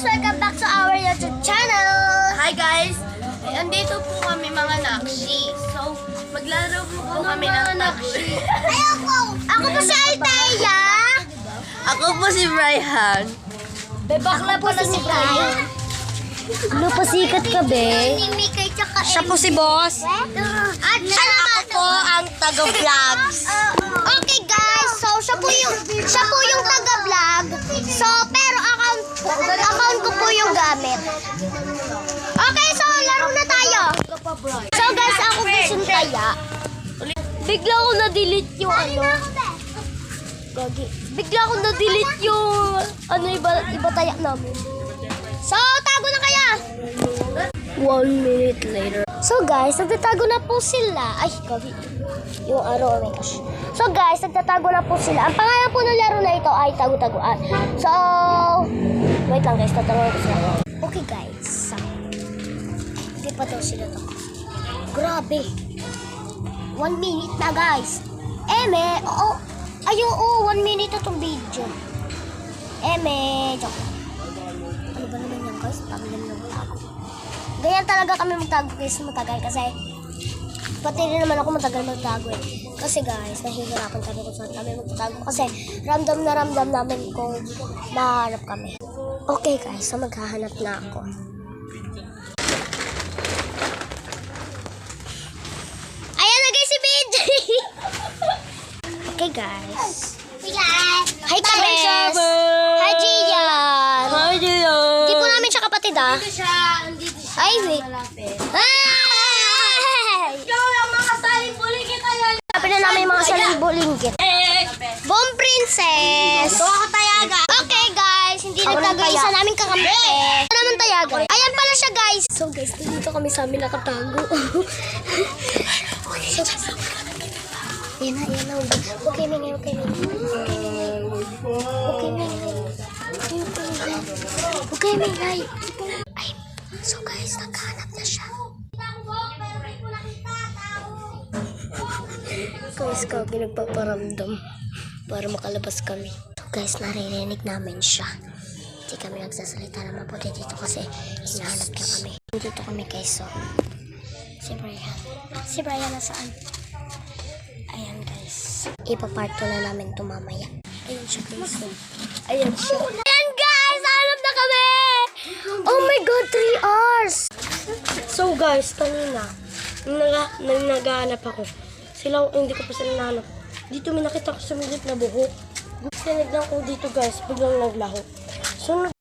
guys! Welcome back to our YouTube channel! Hi guys! Andito po kami mga nakshi. So, maglaro po kami ng nakshi. Ako po si Althea! Ako po si Brian. Bakla pala si Brian. Ano pa sikat ka, be? Si Mikay tsaka Siya po si boss. At siya naman Ako ang taga-vlogs. Okay guys, so siya po yung taga-vlog. So pero account ko po yung gamit. Okay, so laro na tayo. So guys, ako po si Taya. Bigla ko na-delete yung ano. Gagi. Bigla ko na-delete yung ano iba tayak namin. So tago na kaya. 1 minute later. So guys, nagtatago na po sila. Ay, gagi. Yung araw, oh my gosh. So guys, nagtatago na po sila. Ang pangalan po ng laro na ito ay tago-taguan. So, wait lang guys, tatanungin ko sila. Okay guys. Hindi pa daw sila to. Grabe. 1 minute na guys. Eme, oo. Ay, oo, 1 minute na itong video. Eme, joke. Ano ba naman yan guys? Pamilim ng tago. Ganyan talaga kami magtago guys, matagal kasi pati rin naman ako matagal magtago eh. Kasi guys, nahihirapan kami kung saan kami magtago kasi ramdam na ramdam namin kung mahanap kami. Okay guys, so maghahanap na ako. Ayan na guys si BJ! Okay guys. Hi Kabes! Hi Gian! Hi, Gian! Hindi po namin siya kapatid ah. Ay, wait. Ay! Sabi na namin yung mga salibulingkit. Bomb Princess! Okay guys, hindi nagtago yung isa namin kakampi. Ito naman tayaga. Ayan pala siya guys. So guys, dito kami sa amin nakatago. Ayan na. Okay, Mingay. Okay, Mingay. Ay, so guys, naghahanap na siya. Guys, kami nagpaparamdam para makalabas kami. So guys, naririnig namin siya. Hindi kami nagsasalita na mabuti dito kasi hinahanap niya kami. Dito kami guys, so. Si Brian nasaan? Ayan guys. Ipapart 2 na namin ito mamaya. Ayan siya guys. Ayan guys! Hanap na kami! Oh my God, 3 hours! So guys, kanina, nung naghahanap ako, hindi ko pa sila nahanap. Dito may nakita ko sa milit na buhok. Sinignan ko dito guys, biglang naglaho. So